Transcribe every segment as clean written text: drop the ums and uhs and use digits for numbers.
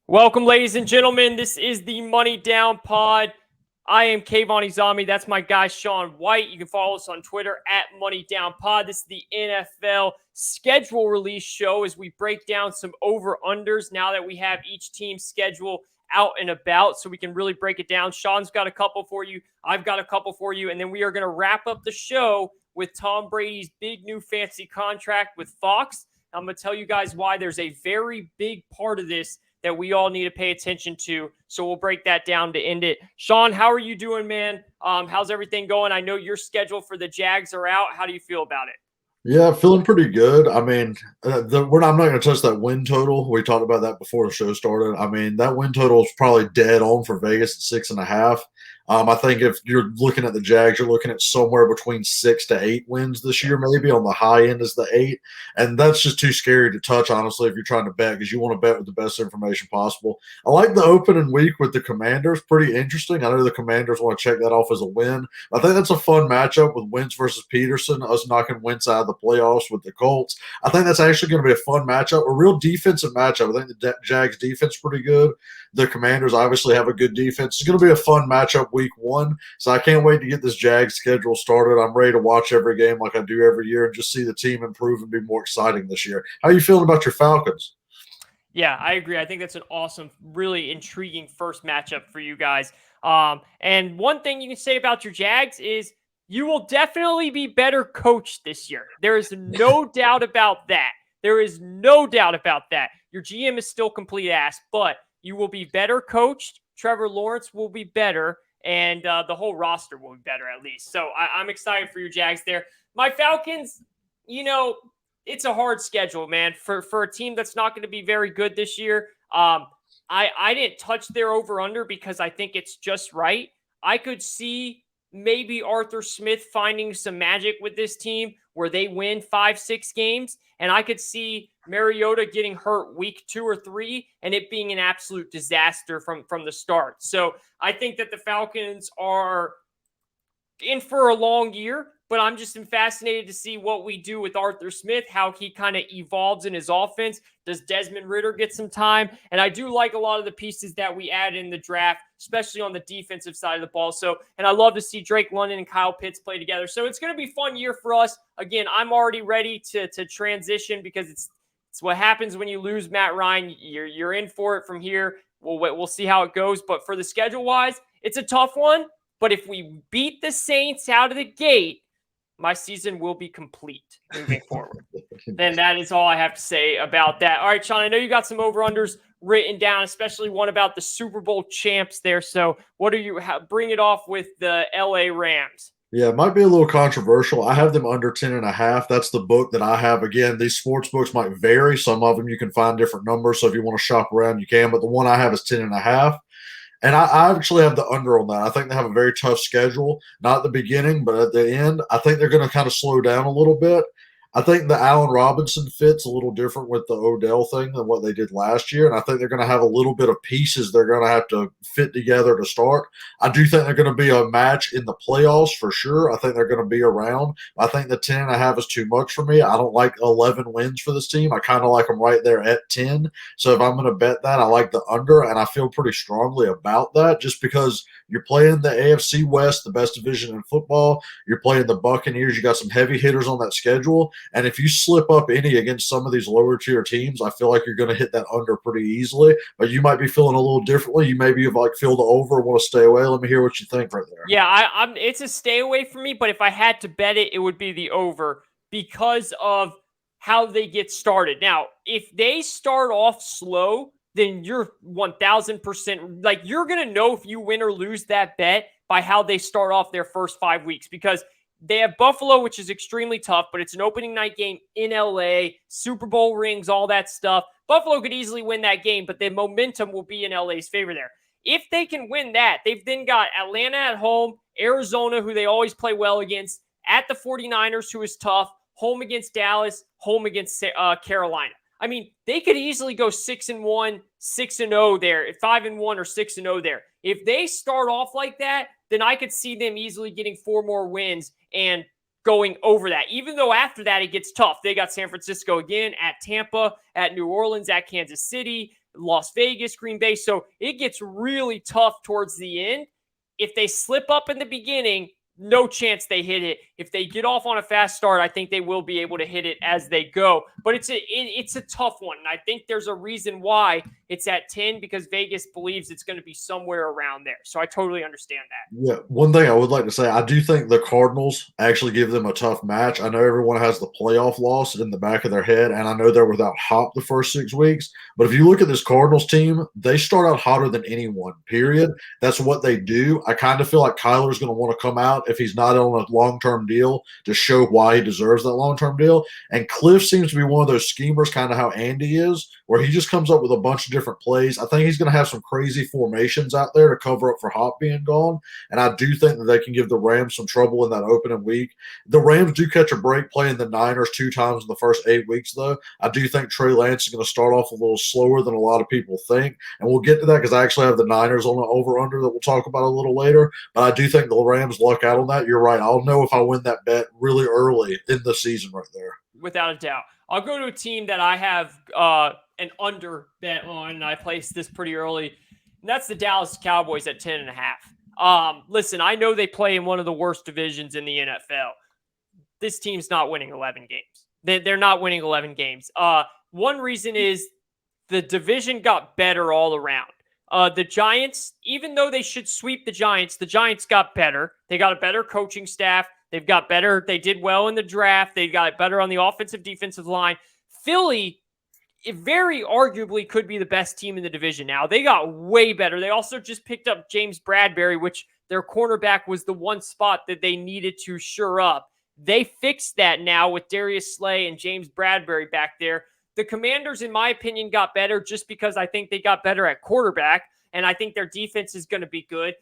Welcome, ladies and gentlemen. This is the Money Down Pod. I am Kayvon Izami. That's my guy, Sean White. You can follow us on Twitter at Money Down Pod. This is the NFL schedule release show as we break down some over-unders now that we have each team's schedule out and about so we can really break it down. Sean's got a couple for you. I've got a couple for you. And then we are going to wrap up the show with Tom Brady's big new fancy contract with Fox. I'm going to tell you guys why there's a very big part of this that we all need to pay attention to. So we'll break that down to end it. Sean, how are you doing, man? How's everything going? I know your schedule for the Jags are out. How do you feel about it? Yeah, feeling pretty good. I mean, I'm not going to touch that win total. We talked about that before the show started. I mean, that win total is probably dead on for Vegas at 6.5. I think if you're looking at the Jags, you're looking at somewhere between 6 to 8 wins this year, maybe on the high end is the 8. And that's just too scary to touch, honestly, if you're trying to bet, because you want to bet with the best information possible. I like the opening week with the Commanders. Pretty interesting. I know the Commanders want to check that off as a win. I think that's a fun matchup with Wentz versus Peterson, us knocking Wentz out of the playoffs with the Colts. I think that's actually going to be a fun matchup, a real defensive matchup. I think the Jags defense is pretty good. The Commanders obviously have a good defense. It's going to be a fun matchup week one. So I can't wait to get this Jags schedule started. I'm ready to watch every game like I do every year and just see the team improve and be more exciting this year. How are you feeling about your Falcons? Yeah, I agree. I think that's an awesome, really intriguing first matchup for you guys. And one thing you can say about your Jags is you will definitely be better coached this year. There is no doubt about that. There is no doubt about that. Your GM is still complete ass, but you will be better coached. Trevor Lawrence will be better, and the whole roster will be better at least. So I'm excited for your Jags there. My Falcons, it's a hard schedule, man, for a team that's not going to be very good this year. I didn't touch their over-under because I think it's just right. I could see maybe Arthur Smith finding some magic with this team where they win 5-6 games, and I could see Mariota getting hurt week 2 or 3 and it being an absolute disaster from the start. So I think that the Falcons are in for a long year, but I'm just fascinated to see what we do with Arthur Smith, how he kind of evolves in his offense. Does Desmond Ridder get some time? And I do like a lot of the pieces that we add in the draft, especially on the defensive side of the ball. So, and I love to see Drake London and Kyle Pitts play together. So it's going to be a fun year for us. Again, I'm already ready to transition because it's what happens when you lose Matt Ryan. You're in for it from here. We'll see how it goes. But for the schedule-wise, it's a tough one. But if we beat the Saints out of the gate, my season will be complete moving forward. And that is all I have to say about that. All right, Sean, I know you got some over-unders written down, especially one about the Super Bowl champs there. So what are you – bring it off with the L.A. Rams. Yeah, it might be a little controversial. I have them under 10.5. That's the book that I have. Again, these sports books might vary. Some of them you can find different numbers. So if you want to shop around, you can. But the one I have is 10.5. And I actually have the under on that. I think they have a very tough schedule, not at the beginning, but at the end. I think they're going to kind of slow down a little bit. I think the Allen Robinson fit's a little different with the Odell thing than what they did last year. And I think they're going to have a little bit of pieces they're going to have to fit together to start. I do think they're going to be a match in the playoffs for sure. I think they're going to be around. I think the 10.5 is too much for me. I don't like 11 wins for this team. I kind of like them right there at 10. So if I'm going to bet that, I like the under, and I feel pretty strongly about that just because you're playing the AFC West, the best division in football. You're playing the Buccaneers. You got some heavy hitters on that schedule. And if you slip up any against some of these lower tier teams, I feel like you're going to hit that under pretty easily. But you might be feeling a little differently. You maybe feel the over and want to stay away. Let me hear what you think right there. Yeah, it's a stay away for me. But if I had to bet it, it would be the over because of how they get started. Now, if they start off slow, then you're 1,000% like you're going to know if you win or lose that bet by how they start off their first 5 weeks because they have Buffalo, which is extremely tough, but it's an opening night game in LA, Super Bowl rings, all that stuff. Buffalo could easily win that game, but the momentum will be in LA's favor there. If they can win that, they've then got Atlanta at home, Arizona, who they always play well against, at the 49ers, who is tough, home against Dallas, home against Carolina. I mean, they could easily go 6-1, 6-0 there, 5-1 or 6-0 there. If they start off like that, then I could see them easily getting 4 more wins and going over that. Even though after that it gets tough. They got San Francisco again, at Tampa, at New Orleans, at Kansas City. Las Vegas, Green Bay. So it gets really tough towards the end. If they slip up in the beginning, no chance they hit it. If they get off on a fast start, I think they will be able to hit it as they go. But it's a tough one. And I think there's a reason why it's at 10, because Vegas believes it's going to be somewhere around there. So I totally understand that. Yeah, one thing I would like to say, I do think the Cardinals actually give them a tough match. I know everyone has the playoff loss in the back of their head, and I know they're without Hop the first 6 weeks. But if you look at this Cardinals team, they start out hotter than anyone, period. That's what they do. I kind of feel like Kyler's going to want to come out, if he's not on a long-term deal, to show why he deserves that long-term deal. And Cliff seems to be one of those schemers, kind of how Andy is, where he just comes up with a bunch of different plays. I think he's going to have some crazy formations out there to cover up for Hop being gone. And I do think that they can give the Rams some trouble in that opening week. The Rams do catch a break playing the Niners 2 times in the first 8 weeks, though. I do think Trey Lance is going to start off a little slower than a lot of people think. And we'll get to that because I actually have the Niners on the over-under that we'll talk about a little later. But I do think the Rams luck out on that. You're right. I'll know if I win that bet really early in the season right there. Without a doubt. I'll go to a team that I have an under bet on, and I placed this pretty early. And that's the Dallas Cowboys at 10.5. Listen, I know they play in one of the worst divisions in the NFL. This team's not winning 11 games. They're not winning 11 games. One reason is the division got better all around. The Giants, even though they should sweep the Giants got better. They got a better coaching staff. They've got better. They did well in the draft. They got it better on the offensive, defensive line. Philly, it very arguably could be the best team in the division now. They got way better. They also just picked up James Bradbury, which their cornerback was the one spot that they needed to shore up. They fixed that now with Darius Slay and James Bradbury back there. The Commanders, in my opinion, got better just because I think they got better at quarterback, and I think their defense is going to be good.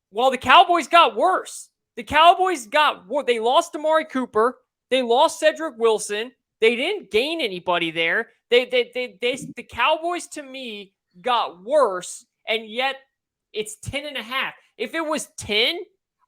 While the Cowboys got worse. They lost Amari Cooper. They lost Cedric Wilson. They didn't gain anybody there. The Cowboys, to me, got worse, and yet it's 10.5. If it was 10,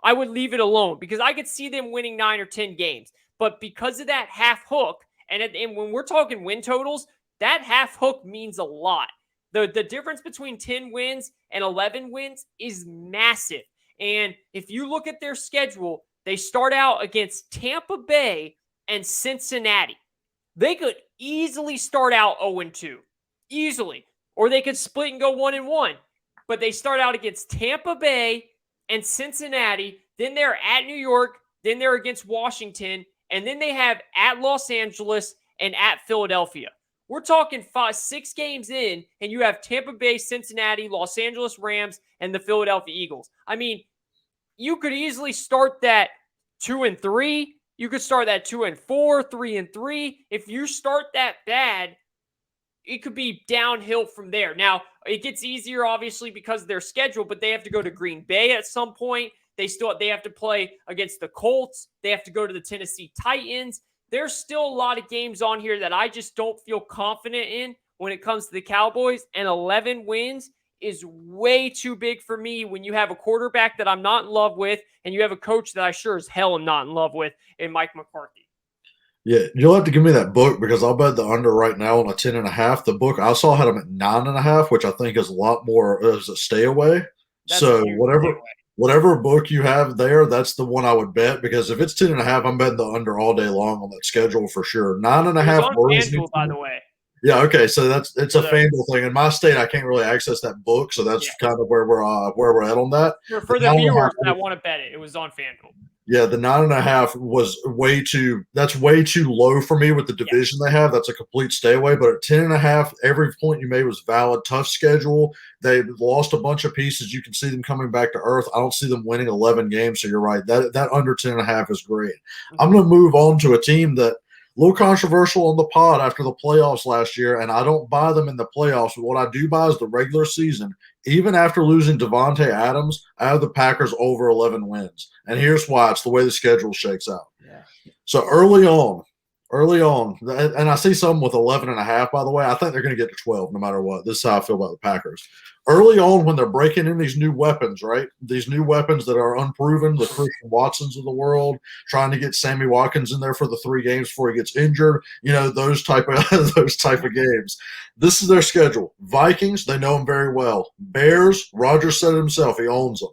I would leave it alone because I could see them winning 9 or 10 games. But because of that half hook, and when we're talking win totals, that half hook means a lot. The difference between 10 wins and 11 wins is massive. And if you look at their schedule, they start out against Tampa Bay and Cincinnati. They could easily start out 0-2. Easily. Or they could split and go 1-1. But they start out against Tampa Bay and Cincinnati. Then they're at New York. Then they're against Washington. And then they have at Los Angeles and at Philadelphia. We're talking 6 games in, and you have Tampa Bay, Cincinnati, Los Angeles Rams, and the Philadelphia Eagles. I mean, you could easily start that 2-3. You could start that 2-4, 3-3. If you start that bad, it could be downhill from there. Now, it gets easier, obviously, because of their schedule, but they have to go to Green Bay at some point. They have to play against the Colts. They have to go to the Tennessee Titans. There's still a lot of games on here that I just don't feel confident in when it comes to the Cowboys, and 11 wins is way too big for me when you have a quarterback that I'm not in love with and you have a coach that I sure as hell am not in love with in Mike McCarthy. Yeah, you'll have to give me that book because I'll bet the under right now on a 10.5. The book I saw had them at 9.5, which I think is a lot more as a stay away. That's so whatever book you have there, that's the one I would bet because if it's 10.5, I'm betting the under all day long on that schedule for sure. 9.5 worries me. By the way. Yeah, okay, so it's a FanDuel thing. In my state, I can't really access that book, so that's kind of where we're at on that. For the viewers that want to bet it, it was on FanDuel. Yeah, the 9.5 was way too low for me with the division they have. That's a complete stay away. But at 10.5, every point you made was valid. Tough schedule. They lost a bunch of pieces. You can see them coming back to earth. I don't see them winning 11 games. So you're right. That under 10.5 is great. Mm-hmm. I'm going to move on to a team that a little controversial on the pod after the playoffs last year, and I don't buy them in the playoffs. But what I do buy is the regular season. Even after losing Devontae Adams, I have the Packers over 11 wins. And here's why. It's the way the schedule shakes out. Yeah. So early on Early on, and I see some with 11.5, by the way. I think they're going to get to 12 no matter what. This is how I feel about the Packers. Early on, when they're breaking in these new weapons, right? These new weapons that are unproven, the Christian Watsons of the world, trying to get Sammy Watkins in there for the 3 games before he gets injured, those type of those type of games. This is their schedule. Vikings, they know them very well. Bears, Rodgers said it himself, he owns them.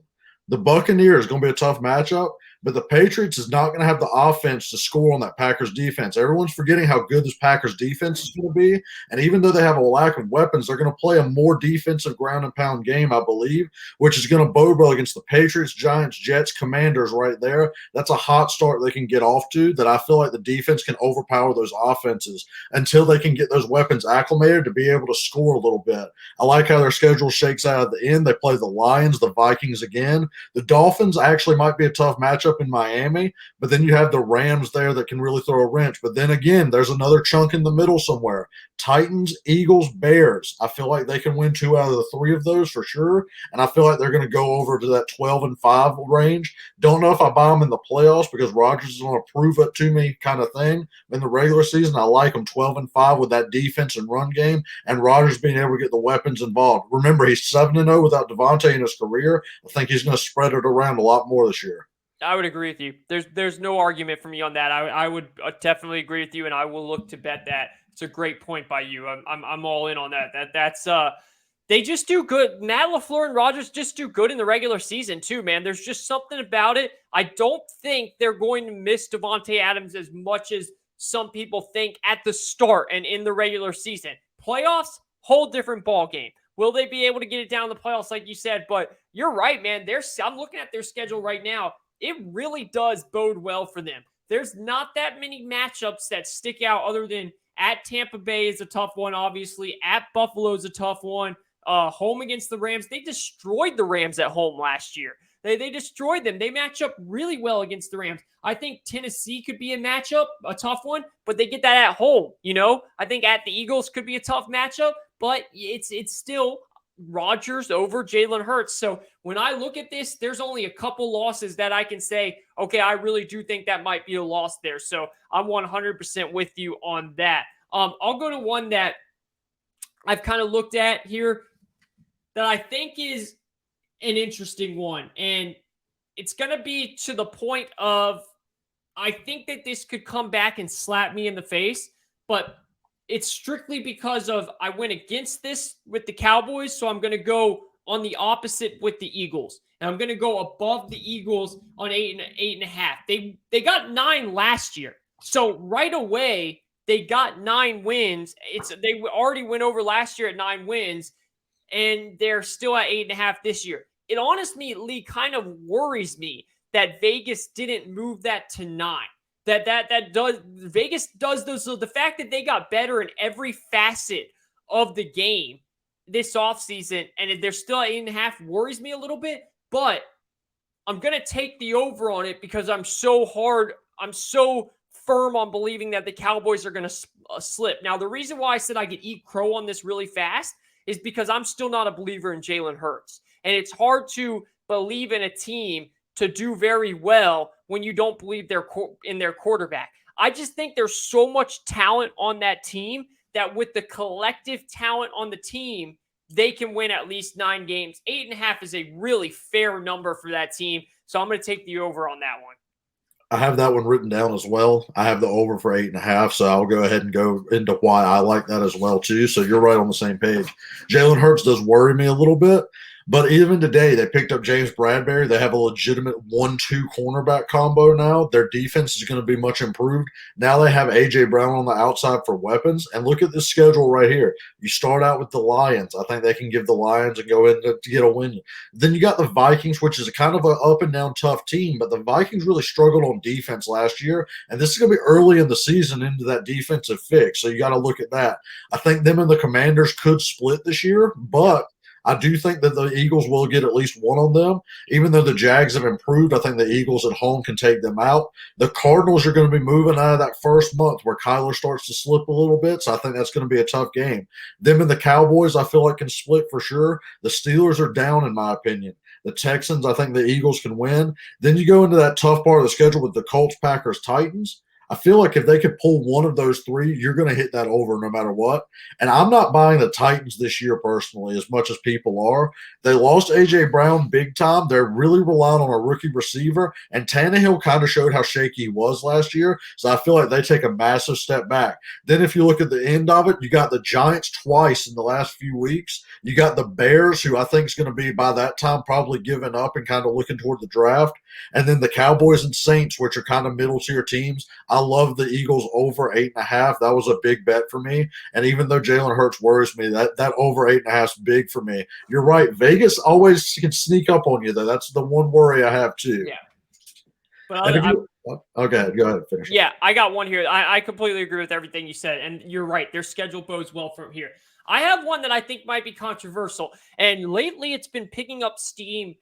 The Buccaneers going to be a tough matchup. But the Patriots is not going to have the offense to score on that Packers defense. Everyone's forgetting how good this Packers defense is going to be. And even though they have a lack of weapons, they're going to play a more defensive ground and pound game, I believe, which is going to bode well against the Patriots, Giants, Jets, Commanders right there. That's a hot start they can get off to that I feel like the defense can overpower those offenses until they can get those weapons acclimated to be able to score a little bit. I like how their schedule shakes out at the end. They play the Lions, the Vikings again. The Dolphins actually might be a tough matchup in Miami, but then you have the Rams there that can really throw a wrench. But then again, there's another chunk in the middle somewhere. Titans, Eagles, Bears. I feel like they can win 2 out of the 3 of those for sure. And I feel like they're going to go over to that 12-5 range. Don't know if I buy them in the playoffs because Rodgers is going to prove it to me kind of thing. In the regular season, I like them 12-5 with that defense and run game and Rodgers being able to get the weapons involved. Remember, he's 7-0 without Devontae in his career. I think he's going to spread it around a lot more this year. I would agree with you. There's no argument for me on that. I would definitely agree with you, and I will look to bet that. It's a great point by you. I'm all in on that. That's they just do good. Matt LaFleur and Rodgers just do good in the regular season too, man. There's just something about it. I don't think they're going to miss Devontae Adams as much as some people think at the start and in the regular season. Playoffs, whole different ball game. Will they be able to get it down the playoffs like you said? But you're right, man. I'm looking at their schedule right now. It really does bode well for them. There's not that many matchups that stick out other than at Tampa Bay is a tough one, obviously. At Buffalo is a tough one. Home against the Rams. They destroyed the Rams at home last year. They destroyed them. They match up really well against the Rams. I think Tennessee could be a tough one, but they get that at home, I think at the Eagles could be a tough matchup, but it's still Rodgers over Jalen Hurts. So when I look at this, there's only a couple losses that I can say, okay, I really do think that might be a loss there. So I'm 100% with you on that. I'll go to one that I've kind of looked at here that I think is an interesting one. And it's going to be to the point of, I think that this could come back and slap me in the face, but it's strictly because of I went against this with the Cowboys, so I'm going to go on the opposite with the Eagles. And I'm going to go above the Eagles on 8.5. They got 9 last year. So right away, they got 9 wins. They already went over last year at 9 wins, and they're still at 8.5 this year. It honestly kind of worries me that Vegas didn't move that to 9. Vegas does those. So the fact that they got better in every facet of the game this offseason and they're still at 8.5 worries me a little bit, but I'm going to take the over on it because I'm so firm on believing that the Cowboys are going to slip. Now, the reason why I said I could eat crow on this really fast is because I'm still not a believer in Jalen Hurts. And it's hard to believe in a team to do very well when you don't believe in their quarterback. I just think there's so much talent on that team that with the collective talent on the team, they can win at least 9 games. 8.5 is a really fair number for that team. So I'm going to take the over on that one. I have that one written down as well. I have the over for 8.5, so I'll go ahead and go into why I like that as well too. So you're right on the same page. Jalen Hurts does worry me a little bit. But even today, they picked up James Bradberry. They have a legitimate 1-2 cornerback combo now. Their defense is going to be much improved. Now they have A.J. Brown on the outside for weapons. And look at this schedule right here. You start out with the Lions. I think they can give the Lions and go in to get a win. Then you got the Vikings, which is a kind of an up-and-down tough team. But the Vikings really struggled on defense last year. And this is going to be early in the season into that defensive fix. So you got to look at that. I think them and the Commanders could split this year, but I do think that the Eagles will get at least one on them. Even though the Jags have improved, I think the Eagles at home can take them out. The Cardinals are going to be moving out of that first month where Kyler starts to slip a little bit, so I think that's going to be a tough game. Them and the Cowboys, I feel like, can split for sure. The Steelers are down, in my opinion. The Texans, I think the Eagles can win. Then you go into that tough part of the schedule with the Colts, Packers, Titans. I feel like if they could pull one of those three, you're going to hit that over no matter what. And I'm not buying the Titans this year personally as much as people are. They lost A.J. Brown big time. They're really relying on a rookie receiver. And Tannehill kind of showed how shaky he was last year. So I feel like they take a massive step back. Then if you look at the end of it, you got the Giants twice in the last few weeks. You got the Bears, who I think is going to be by that time probably giving up and kind of looking toward the draft. And then the Cowboys and Saints, which are kind of middle tier teams. I love the Eagles over 8.5. That was a big bet for me. And even though Jalen Hurts worries me, that over 8.5 is big for me. You're right. Vegas always can sneak up on you, though. That's the one worry I have, too. Yeah. But okay, go ahead. Finish. Yeah, I got one here. I completely agree with everything you said. And you're right. Their schedule bodes well from here. I have one that I think might be controversial. And lately it's been picking up steam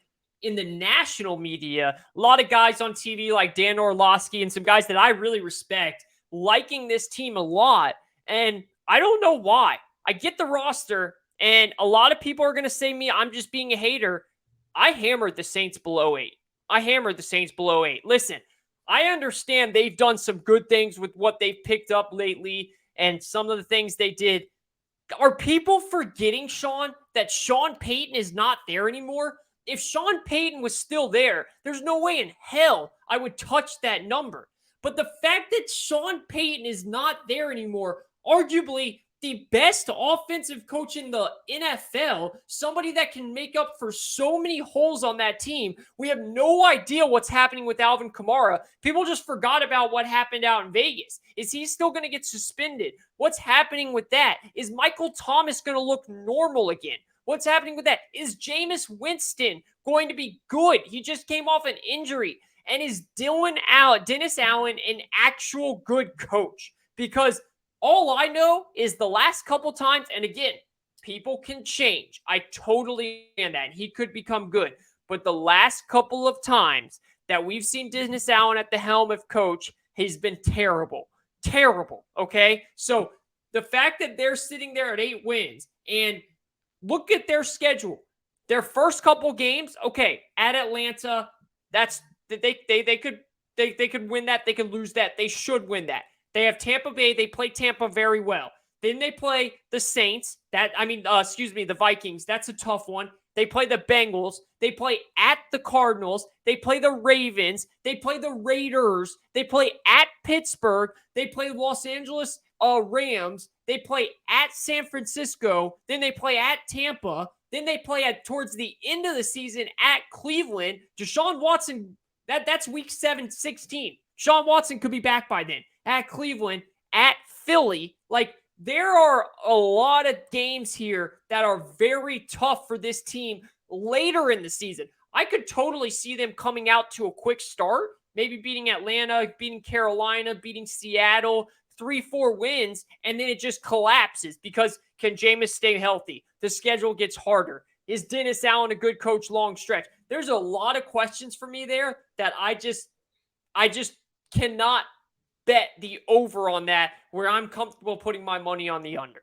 in the national media. A lot of guys on TV like Dan Orlovsky and some guys that I really respect liking this team a lot. And I don't know why. I get the roster, and a lot of people are going to say I'm just being a hater. I hammered the Saints below 8. Listen, I understand they've done some good things with what they've picked up lately and some of the things they did. Are people forgetting, Sean, that Sean Payton is not there anymore? If Sean Payton was still there, there's no way in hell I would touch that number. But the fact that Sean Payton is not there anymore, arguably the best offensive coach in the NFL, somebody that can make up for so many holes on that team. We have no idea what's happening with Alvin Kamara. People just forgot about what happened out in Vegas. Is he still going to get suspended? What's happening with that? Is Michael Thomas going to look normal again? What's happening with that? Is Jameis Winston going to be good? He just came off an injury. And is Dennis Allen an actual good coach? Because all I know is the last couple times, and again, people can change. I totally understand that. He could become good. But the last couple of times that we've seen Dennis Allen at the helm of coach, he's been terrible. Terrible, okay? So the fact that they're sitting there at 8 wins, and look at their schedule. Their first couple games, okay, at Atlanta, they could win that. They could lose that. They should win that. They have Tampa Bay. They play Tampa very well. Then they play the Saints. The Vikings. That's a tough one. They play the Bengals. They play at the Cardinals. They play the Ravens. They play the Raiders. They play at Pittsburgh. They play Los Angeles Rams. They play at San Francisco. Then they play at Tampa. Then they play towards the end of the season at Cleveland. Deshaun Watson, that's week 16. Deshaun Watson could be back by then. At Cleveland, at Philly. Like, there are a lot of games here that are very tough for this team later in the season. I could totally see them coming out to a quick start, maybe beating Atlanta, beating Carolina, beating Seattle, 3-4 wins, and then it just collapses because can Jameis stay healthy? The schedule gets harder. Is Dennis Allen a good coach long stretch? There's a lot of questions for me there that I just cannot bet the over on that, where I'm comfortable putting my money on the under.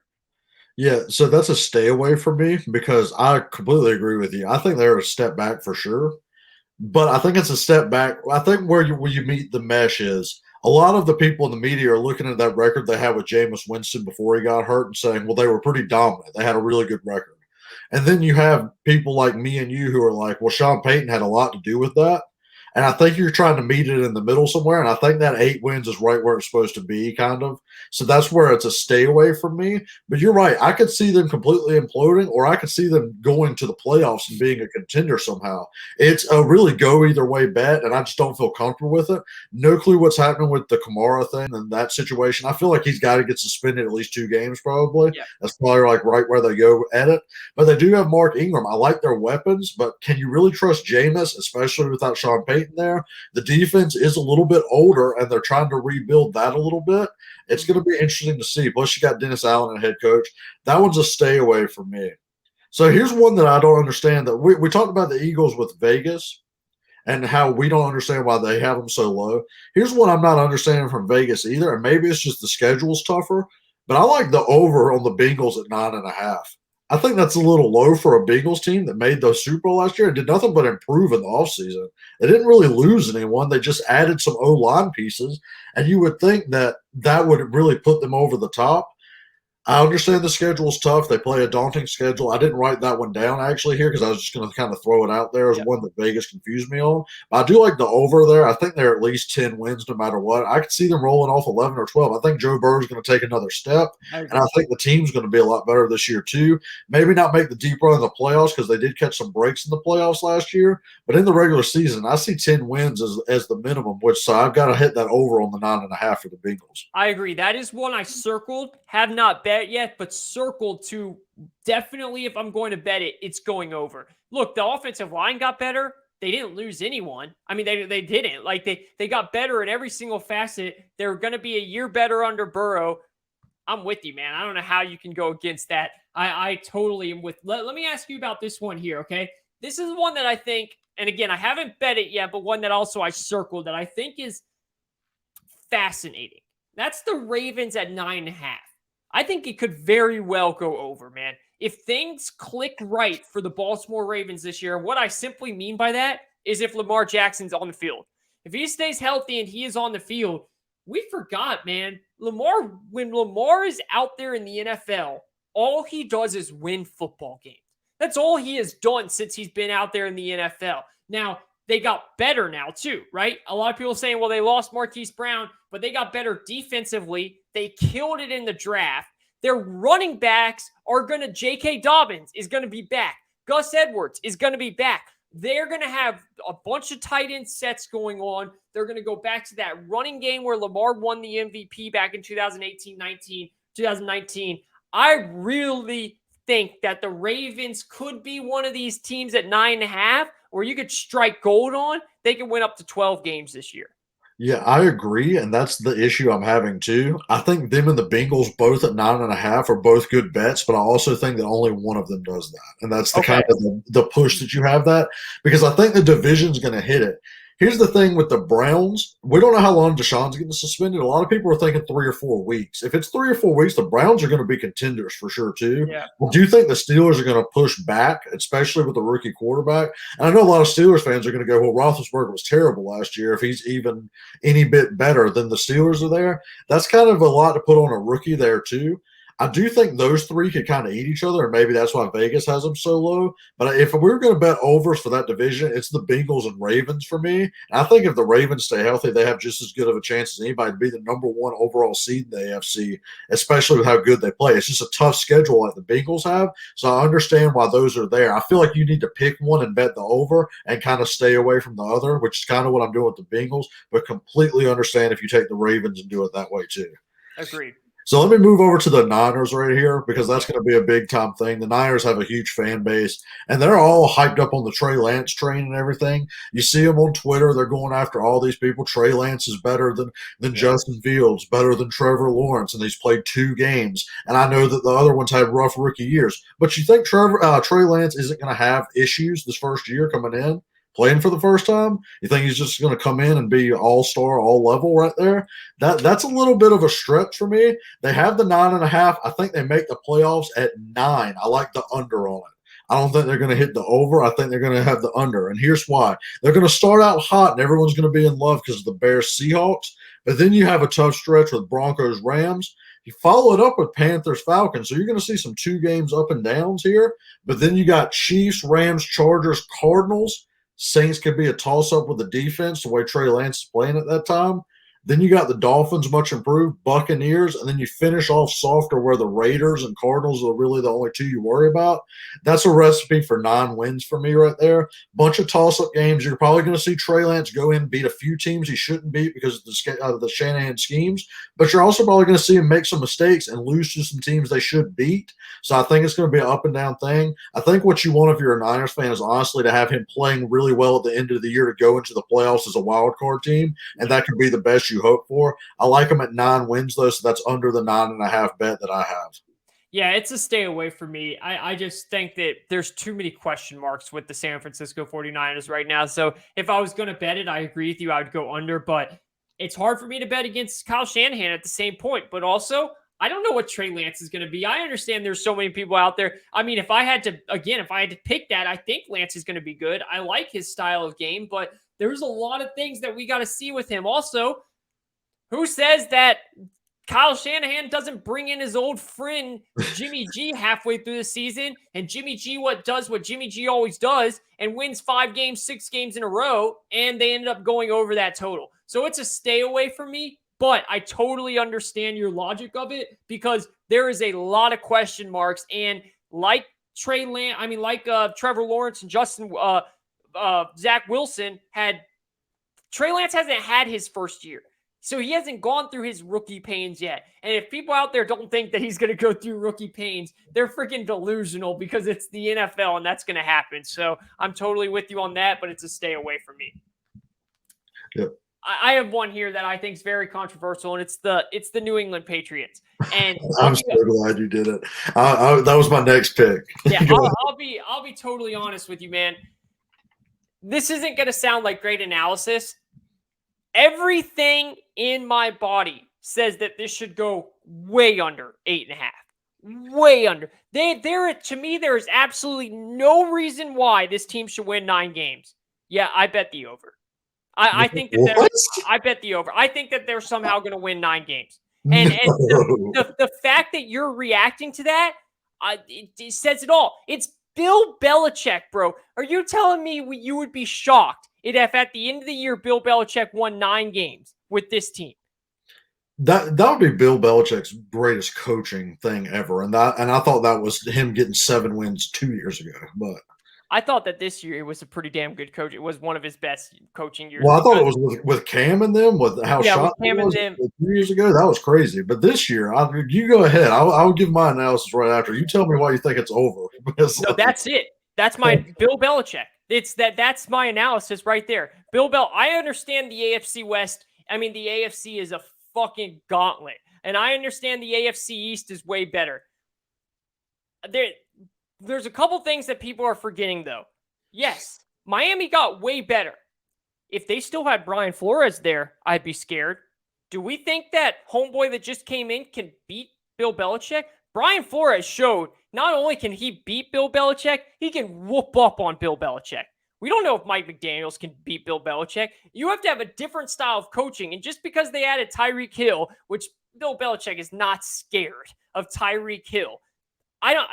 Yeah, so that's a stay away for me because I completely agree with you. I think they're a step back for sure, but I think it's a step back. I think where you meet the mesh is a lot of the people in the media are looking at that record they had with Jameis Winston before he got hurt and saying, well, they were pretty dominant. They had a really good record. And then you have people like me and you who are like, well, Sean Payton had a lot to do with that. And I think you're trying to meet it in the middle somewhere. And I think that 8 wins is right where it's supposed to be, kind of. So that's where it's a stay away from me. But you're right. I could see them completely imploding, or I could see them going to the playoffs and being a contender somehow. It's a really go either way bet, and I just don't feel comfortable with it. No clue what's happening with the Kamara thing and that situation. I feel like he's got to get suspended at least 2 games probably. Yeah. That's probably like right where they go at it. But they do have Mark Ingram. I like their weapons, but can you really trust Jameis, especially without Sean Payton there? The defense is a little bit older, and they're trying to rebuild that a little bit. It's going to be interesting to see. Plus, you got Dennis Allen, a head coach. That one's a stay away from me. So here's one that I don't understand. That we talked about the Eagles with Vegas and how we don't understand why they have them so low. Here's one I'm not understanding from Vegas either, and maybe it's just the schedule's tougher, but I like the over on the Bengals at 9.5. I think that's a little low for a Bengals team that made the Super Bowl last year and did nothing but improve in the offseason. They didn't really lose anyone. They just added some O-line pieces, and you would think that that would really put them over the top. I understand the schedule's tough. They play a daunting schedule. I didn't write that one down actually here because I was just going to kind of throw it out there as one that Vegas confused me on. But I do like the over there. I think they're at least 10 wins no matter what. I could see them rolling off 11 or 12. I think Joe Burrow's going to take another step, and I think the team's going to be a lot better this year too. Maybe not make the deep run in the playoffs because they did catch some breaks in the playoffs last year, but in the regular season, I see 10 wins as the minimum, which so I've got to hit that over on the 9.5 for the Bengals. I agree. That is one I circled, have not bet yet, but circled to definitely if I'm going to bet it, it's going over. Look, the offensive line got better. They didn't lose anyone. I mean, they didn't. Like they got better in every single facet. They're going to be a year better under Burrow. I'm with you, man. I don't know how you can go against that. I totally am with. Let me ask you about this one here, okay? This is one that I think, and again, I haven't bet it yet, but one that also I circled that I think is fascinating. That's the Ravens at 9.5. I think it could very well go over, man. If things click right for the Baltimore Ravens this year, what I simply mean by that is if Lamar Jackson's on the field. If he stays healthy and he is on the field, we forgot, man. When Lamar is out there in the NFL, all he does is win football games. That's all he has done since he's been out there in the NFL. Now, they got better now too, right? A lot of people saying, well, they lost Marquise Brown, but they got better defensively. They killed it in the draft. Their running backs are going to, J.K. Dobbins is going to be back. Gus Edwards is going to be back. They're going to have a bunch of tight end sets going on. They're going to go back to that running game where Lamar won the MVP back in 2019. I really think that the Ravens could be one of these teams at 9.5 where you could strike gold on. They can win up to 12 games this year. Yeah, I agree, and that's the issue I'm having too. I think them and the Bengals both at 9.5 are both good bets, but I also think that only one of them does that, and that's the kind of the push that you have that because I think the division's going to hit it. Here's the thing with the Browns. We don't know how long Deshaun's getting suspended. A lot of people are thinking 3 or 4 weeks. If it's 3 or 4 weeks, the Browns are going to be contenders for sure, too. Yeah. Well, do you think the Steelers are going to push back, especially with the rookie quarterback? And I know a lot of Steelers fans are going to go, well, Roethlisberger was terrible last year. If he's even any bit better than the Steelers are there, that's kind of a lot to put on a rookie there, too. I do think those three could kind of eat each other, and maybe that's why Vegas has them so low. But if we're going to bet overs for that division, it's the Bengals and Ravens for me. And I think if the Ravens stay healthy, they have just as good of a chance as anybody to be the number one overall seed in the AFC, especially with how good they play. It's just a tough schedule like the Bengals have, so I understand why those are there. I feel like you need to pick one and bet the over and kind of stay away from the other, which is kind of what I'm doing with the Bengals, but completely understand if you take the Ravens and do it that way too. Agreed. So let me move over to the Niners right here because that's going to be a big time thing. The Niners have a huge fan base, and they're all hyped up on the Trey Lance train and everything. You see them on Twitter; they're going after all these people. Trey Lance is better than Justin Fields, better than Trevor Lawrence, and he's played 2 games. And I know that the other ones had rough rookie years, but you think Trey Lance isn't going to have issues this first year coming in? Playing for the first time, you think he's just going to come in and be all-star, all-level right there? That's a little bit of a stretch for me. They have the 9.5. I think they make the playoffs at 9. I like the under on it. I don't think they're going to hit the over. I think they're going to have the under. And here's why. They're going to start out hot, and everyone's going to be in love because of the Bears-Seahawks. But then you have a tough stretch with Broncos-Rams. You follow it up with Panthers-Falcons, so you're going to see some 2 games up and downs here. But then you got Chiefs, Rams, Chargers, Cardinals. Saints could be a toss-up with the defense, the way Trey Lance is playing at that time. Then you got the Dolphins, much improved, Buccaneers, and then you finish off softer where the Raiders and Cardinals are really the only 2 you worry about. That's a recipe for 9 wins for me right there. Bunch of toss-up games. You're probably going to see Trey Lance go in and beat a few teams he shouldn't beat because of the Shanahan schemes, but you're also probably going to see him make some mistakes and lose to some teams they should beat. So I think it's going to be an up-and-down thing. I think what you want if you're a Niners fan is honestly to have him playing really well at the end of the year to go into the playoffs as a wild card team, and that could be the best you hope for. I like them at 9 wins, though, so that's under the 9.5 bet that I have. Yeah, it's a stay away for me. I just think that there's too many question marks with the San Francisco 49ers right now. So if I was going to bet it, I agree with you. I would go under, but it's hard for me to bet against Kyle Shanahan at the same point. But also, I don't know what Trey Lance is going to be. I understand there's so many people out there. I mean, if I had to pick that, I think Lance is going to be good. I like his style of game, but there's a lot of things that we got to see with him. Also, who says that Kyle Shanahan doesn't bring in his old friend Jimmy G halfway through the season, and Jimmy G what Jimmy G always does and wins 5 games, 6 games in a row, and they ended up going over that total. So it's a stay away from me, but I totally understand your logic of it because there is a lot of question marks, and like Trevor Lawrence and Zach Wilson had, Trey Lance hasn't had his first year. So he hasn't gone through his rookie pains yet. And if people out there don't think that he's going to go through rookie pains, they're freaking delusional because it's the NFL and that's going to happen. So I'm totally with you on that, but it's a stay away from me. Yep. I have one here that I think is very controversial, and it's the New England Patriots. And I'm so glad you did it. That was my next pick. Yeah, I'll be totally honest with you, man. This isn't going to sound like great analysis. Everything in my body says that this should go way under 8.5. Way under. To me, there is absolutely no reason why this team should win 9 games. Yeah, I bet the over. I think that I bet the over. I think that they're somehow going to win 9 games. And the fact that you're reacting to that, it says it all. It's Bill Belichick, bro. Are you telling me you would be shocked if at the end of the year Bill Belichick won 9 games with this team? That would be Bill Belichick's greatest coaching thing ever, and I thought that was him getting 7 wins 2 years ago. But I thought that this year it was a pretty damn good coach. It was one of his best coaching years. Well, I thought it was with Cam and them, with how shot Cam was and them 2 years ago. That was crazy. But this year, you go ahead. I'll give my analysis right after. You tell me why you think it's over. No, that's it. That's my Bill Belichick. That's my analysis right there. I understand the AFC West. I mean, the AFC is a fucking gauntlet. And I understand the AFC East is way better. There's a couple things that people are forgetting, though. Yes, Miami got way better. If they still had Brian Flores there, I'd be scared. Do we think that homeboy that just came in can beat Bill Belichick? Brian Flores showed not only can he beat Bill Belichick, he can whoop up on Bill Belichick. We don't know if Mike McDaniels can beat Bill Belichick. You have to have a different style of coaching. And just because they added Tyreek Hill, which Bill Belichick is not scared of Tyreek Hill,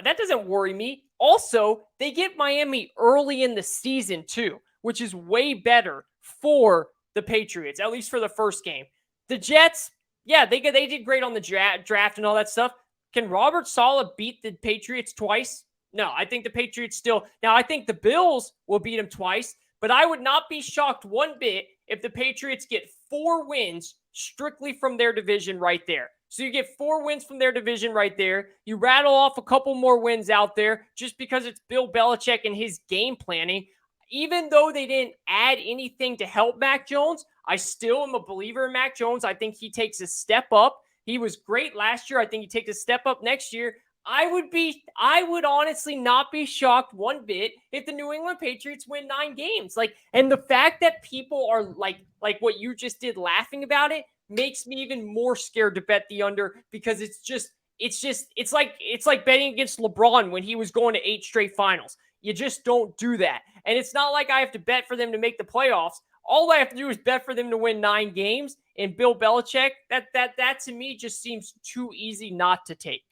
that doesn't worry me. Also, they get Miami early in the season too, which is way better for the Patriots, at least for the first game. The Jets, yeah, they did great on the draft and all that stuff. Can Robert Saleh beat the Patriots twice? No, I think the Patriots still. Now, I think the Bills will beat them twice, but I would not be shocked one bit if the Patriots get 4 wins strictly from their division right there. So you get 4 wins from their division right there. You rattle off a couple more wins out there just because it's Bill Belichick and his game planning. Even though they didn't add anything to help Mac Jones, I still am a believer in Mac Jones. I think he takes a step up. He was great last year. I think he takes a step up next year. I would honestly not be shocked one bit if the New England Patriots win 9 games. And the fact that people are like what you just did, laughing about it, makes me even more scared to bet the under, because it's like betting against LeBron when he was going to 8 straight finals. You just don't do that. And it's not like I have to bet for them to make the playoffs. All I have to do is bet for them to win 9 games. And Bill Belichick, that to me just seems too easy not to take.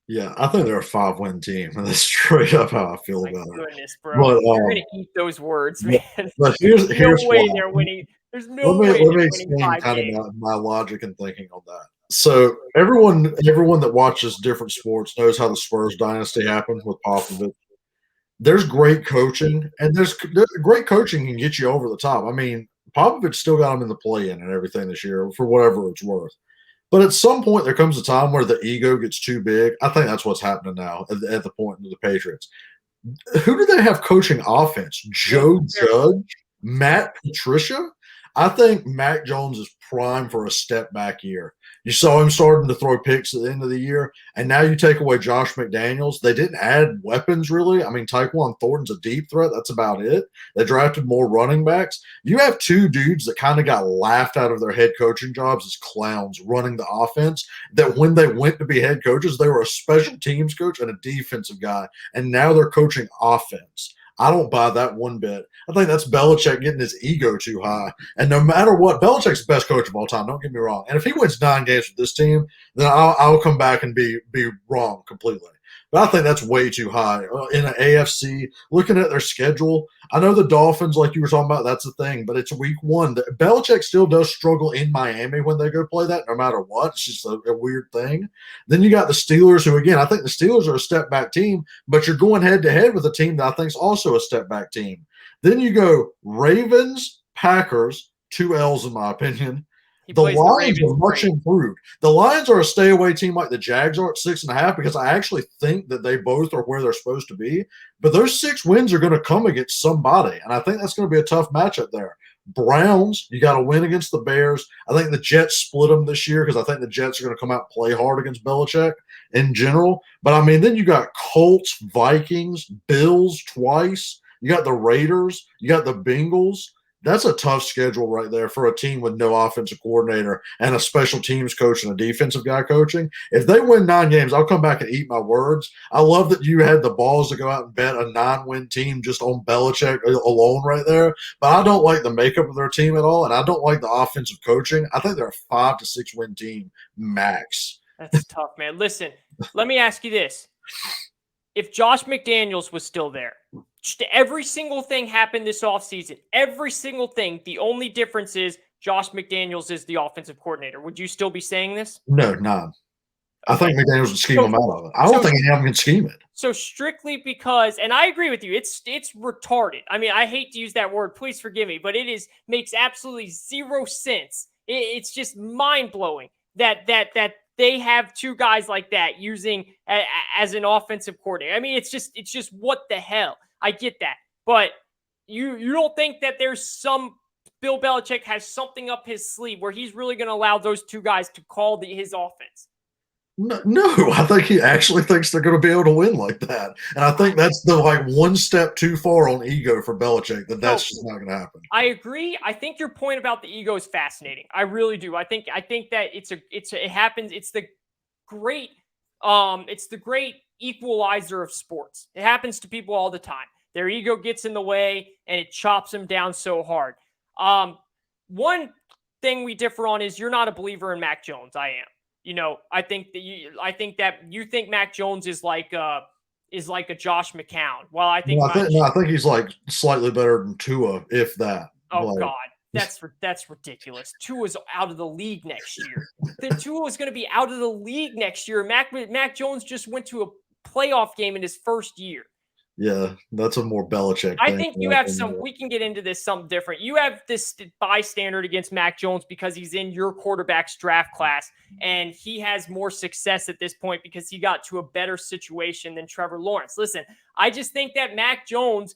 Yeah, I think they're a 5-win team. That's straight up how I feel about it. Goodness, bro. But, you're going to eat those words, man. But here's no way they're winning. There's no way they're winning 5 games. My logic and thinking on that. So everyone that watches different sports knows how the Spurs dynasty happened with Popovich. There's great coaching, and there's great coaching can get you over the top. I mean, Popovich still got him in the play-in and everything this year for whatever it's worth. But at some point, there comes a time where the ego gets too big. I think that's what's happening now at the point of the Patriots. Who do they have coaching offense? Joe Judge? Matt Patricia? I think Mac Jones is prime for a step back year. You saw him starting to throw picks at the end of the year, and now you take away Josh McDaniels. They didn't add weapons really. I mean, Tyquan Thornton's a deep threat. That's about it. They drafted more running backs. You have two dudes that kind of got laughed out of their head coaching jobs as clowns running the offense. That when they went to be head coaches, they were a special teams coach and a defensive guy, and now they're coaching offense. I don't buy that one bit. I think that's Belichick getting his ego too high. And no matter what, Belichick's the best coach of all time. Don't get me wrong. And if he wins 9 games with this team, then I'll come back and be wrong completely. But I think that's way too high. In an AFC, looking at their schedule, I know the Dolphins, like you were talking about, that's the thing, but it's week one. Belichick still does struggle in Miami when they go play that, no matter what. It's just a weird thing. Then you got the Steelers, who, again, I think the Steelers are a step back team, but you're going head to head with a team that I think is also a step back team. Then you go Ravens, Packers, 2 L's in my opinion. The Lions are much improved. The Lions are a stay away team like the Jags are at 6.5 because I actually think that they both are where they're supposed to be. But those 6 wins are going to come against somebody, and I think that's going to be a tough matchup there. Browns, you got to win against the Bears. I think the Jets split them this year because I think the Jets are going to come out and play hard against Belichick in general. But I mean, then you got Colts, Vikings, Bills twice. You got the Raiders. You got the Bengals. That's a tough schedule right there for a team with no offensive coordinator and a special teams coach and a defensive guy coaching. If they win 9 games, I'll come back and eat my words. I love that you had the balls to go out and bet a 9-win team just on Belichick alone right there. But I don't like the makeup of their team at all, and I don't like the offensive coaching. I think they're a 5 to 6 win team max. That's tough, man. Listen, let me ask you this. If Josh McDaniels was still there, every single thing happened this offseason. Every single thing. The only difference is Josh McDaniels is the offensive coordinator. Would you still be saying this? No, none. I think McDaniels would scheme him out of it. I don't think any of them can scheme it. So strictly because, and I agree with you, it's retarded. I mean, I hate to use that word. Please forgive me, but makes absolutely zero sense. It's just mind blowing that they have 2 guys like that using as an offensive coordinator. I mean, it's just what the hell. I get that, but you don't think that there's Bill Belichick has something up his sleeve where he's really going to allow those 2 guys to call his offense? No, I think he actually thinks they're going to be able to win like that, and I think that's the one step too far on ego for Belichick. That's just not going to happen. I agree. I think your point about the ego is fascinating. I really do. I think that it happens. It's the great equalizer of sports. It happens to people all the time. Their ego gets in the way and it chops them down so hard. One thing we differ on is you're not a believer in Mac Jones. I am. I think that you think Mac Jones is like a Josh McCown. Well, I think I think he's like slightly better than Tua, if that. Oh God. That's ridiculous. Tua's out of the league next year. Tua is going to be out of the league next year. Mac Jones just went to a playoff game in his first year. Yeah, that's a more Belichick thing. I think you have we can get into this something different. You have this bystander against Mac Jones because he's in your quarterback's draft class, and he has more success at this point because he got to a better situation than Trevor Lawrence. Listen, I just think that Mac Jones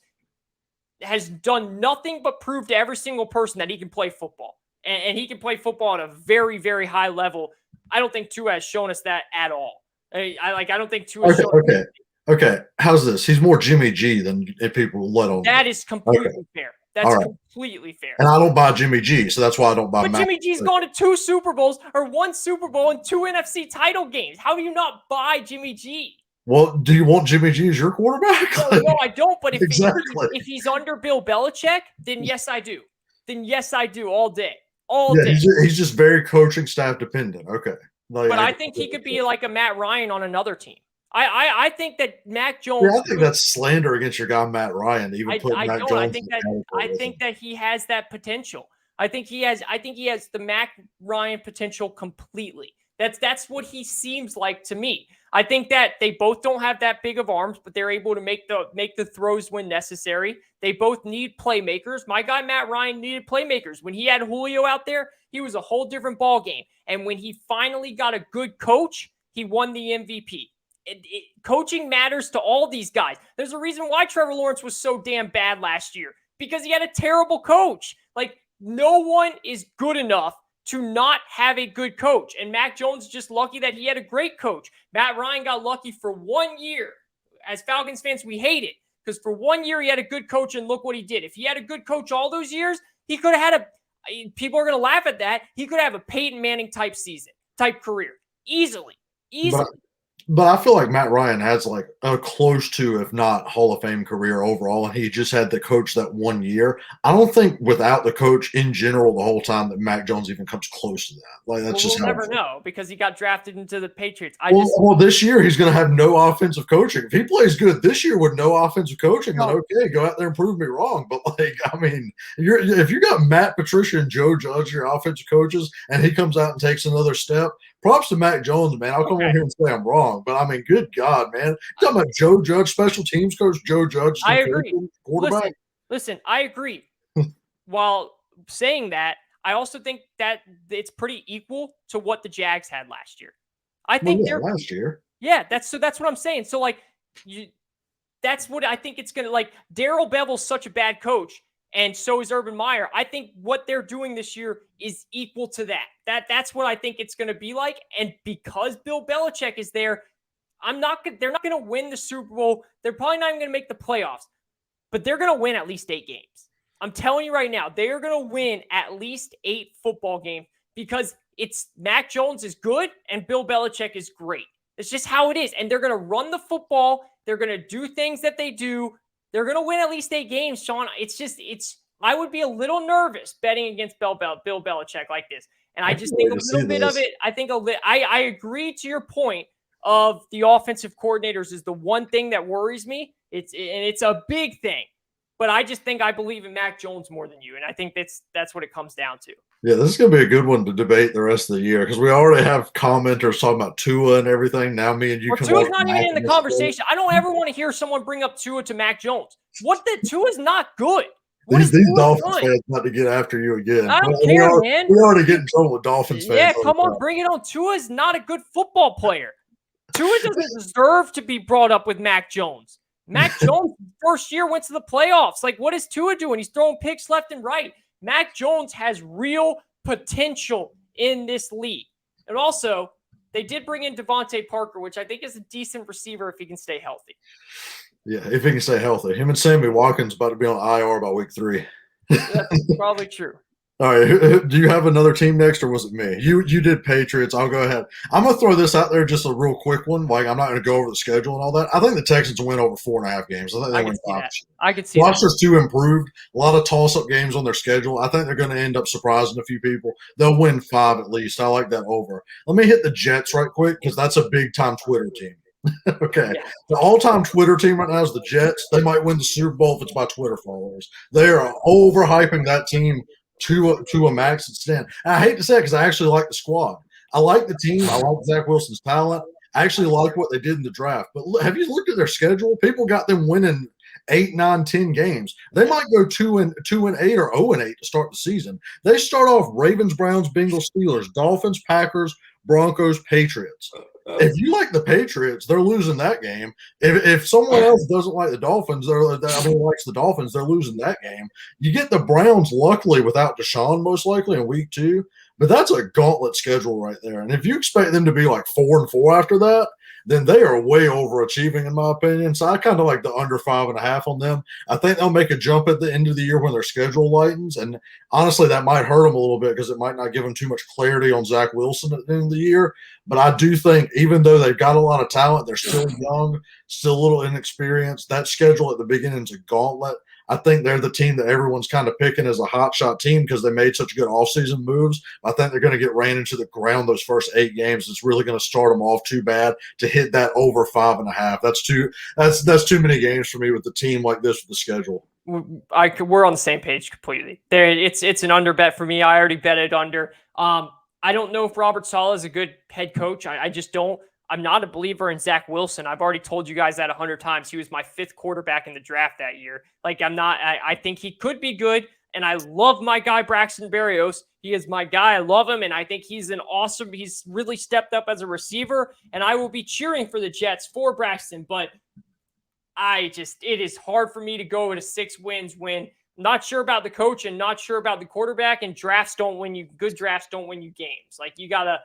has done nothing but prove to every single person that he can play football. And he can play football at a very, very high level. I don't think Tua has shown us that at all. I don't think Tua has shown us. Okay, how's this? He's more Jimmy G than people let on. That is completely fair. That's completely fair. And I don't buy Jimmy G, so that's why I don't buy Mac. But Jimmy G's gone to 2 Super Bowls or 1 Super Bowl and 2 NFC title games. How do you not buy Jimmy G? Well, do you want Jimmy G as your quarterback? No, I don't. But if he's under Bill Belichick, then yes, I do. Then yes, I do all day. All day. He's just very coaching staff dependent. Okay. But I think he could be like a Matt Ryan on another team. I think that Mac Jones. Yeah, I think that's slander against your guy Matt Ryan to even put Mac Jones. I think that he has that potential. I think he has the Mac Ryan potential completely. That's what he seems like to me. I think that they both don't have that big of arms, but they're able to make the throws when necessary. They both need playmakers. My guy Matt Ryan needed playmakers. When he had Julio out there, he was a whole different ball game. And when he finally got a good coach, he won the MVP. Coaching matters to all these guys. There's a reason why Trevor Lawrence was so damn bad last year, because he had a terrible coach. Like, no one is good enough to not have a good coach. And Mac Jones is just lucky that he had a great coach. Matt Ryan got lucky for 1 year. As Falcons fans, we hate it because for 1 year he had a good coach, and look what he did. If he had a good coach all those years, he could have had people are going to laugh at that. He could have a Peyton Manning type career. Easily. But I feel like Matt Ryan has like a close to, if not Hall of Fame career overall, and he just had the coach that 1 year. I don't think without the coach in general the whole time that Mac Jones even comes close to that. Like that's just we'll how never know because he got drafted into the Patriots. Well, this year he's going to have no offensive coaching. If he plays good this year with no offensive coaching, then okay, go out there and prove me wrong. But like, I mean, if you got Matt Patricia and Joe Judge, your offensive coaches, and he comes out and takes another step, props to Mac Jones, man. I'll come on here and say I'm wrong, but I mean, good God, man. You're talking about Joe Judge, special teams coach, Joe Judge. I agree. Quarterback. Listen, I agree. While saying that, I also think that it's pretty equal to what the Jags had last year. I think they're last year. Yeah, that's what I'm saying. So like, that's what I think it's gonna like. Darrell Bevel's such a bad coach, and so is Urban Meyer. I think what they're doing this year is equal to that. That's what I think it's going to be like. And because Bill Belichick is there, they're not going to win the Super Bowl. They're probably not even going to make the playoffs, but they're going to win at least 8 games. I'm telling you right now, they are going to win at least 8 football games because it's Mac Jones is good and Bill Belichick is great. It's just how it is. And they're going to run the football. They're going to do things that they do. They're going to win at least 8 games, Sean. I would be a little nervous betting against Bill Belichick like this. And I just think a little bit of it, I agree to your point of the offensive coordinators is the one thing that worries me. It's a big thing. But I just think I believe in Mac Jones more than you. And I think that's what it comes down to. Yeah, this is going to be a good one to debate the rest of the year because we already have commenters talking about Tua and everything. Now me and you can Tua's not even in the conversation. I don't ever want to hear someone bring up Tua to Mac Jones. Tua's not good. These Dolphins fans about to get after you again. I don't care, man. We already get in trouble with Dolphins fans. Yeah, come on, bring it on. Tua's not a good football player. Tua doesn't deserve to be brought up with Mac Jones. Mac Jones, first year, went to the playoffs. Like, what is Tua doing? He's throwing picks left and right. Mac Jones has real potential in this league. And also, they did bring in Devontae Parker, which I think is a decent receiver if he can stay healthy. Yeah, if he can stay healthy. Him and Sammy Watkins about to be on IR by week 3. That's probably true. All right, do you have another team next, or was it me? You did Patriots. I'll go ahead. I'm going to throw this out there, just a real quick one. Like, I'm not going to go over the schedule and all that. I think the Texans win over 4.5 games. I think they win 5. I could see that. Roster's too improved. A lot of toss-up games on their schedule. I think they're going to end up surprising a few people. They'll win 5 at least. I like that over. Let me hit the Jets right quick because that's a big-time Twitter team. Okay. Yeah. The all-time Twitter team right now is the Jets. They might win the Super Bowl if it's by Twitter followers. They are overhyping that team to a max extent. And I hate to say it because I actually like the squad. I like the team. I like Zach Wilson's talent. I actually like what they did in the draft. But have you looked at their schedule? People got them winning 8, 9, 10 games. They might go 2-8 or 0-8 to start the season. They start off Ravens, Browns, Bengals, Steelers, Dolphins, Packers, Broncos, Patriots. If you like the Patriots, they're losing that game. If someone else doesn't like the Dolphins, likes the Dolphins, they're losing that game. You get the Browns, luckily, without Deshaun, most likely in week 2. But that's a gauntlet schedule right there. And if you expect them to be like 4-4 after that, then they are way overachieving, in my opinion. So I kind of like the under 5.5 on them. I think they'll make a jump at the end of the year when their schedule lightens. And honestly, that might hurt them a little bit because it might not give them too much clarity on Zach Wilson at the end of the year. But I do think even though they've got a lot of talent, they're still young, still a little inexperienced. That schedule at the beginning is a gauntlet. I think they're the team that everyone's kind of picking as a hotshot team because they made such good offseason moves. I think they're going to get ran into the ground those first 8 games. It's really going to start them off too bad to hit that over 5.5. That's too many games for me with the team like this with the schedule. We're on the same page completely. It's an under bet for me. I already betted under. I don't know if Robert Saleh is a good head coach. I just don't. I'm not a believer in Zach Wilson. I've already told you guys that 100 times. He was my 5th quarterback in the draft that year. Like, I'm not. I think he could be good, and I love my guy Braxton Berrios. He is my guy. I love him, and I think he's he's really stepped up as a receiver, and I will be cheering for the Jets for Braxton, but it is hard for me to go to 6 wins when not sure about the coach and not sure about the quarterback, and good drafts don't win you games. Like you gotta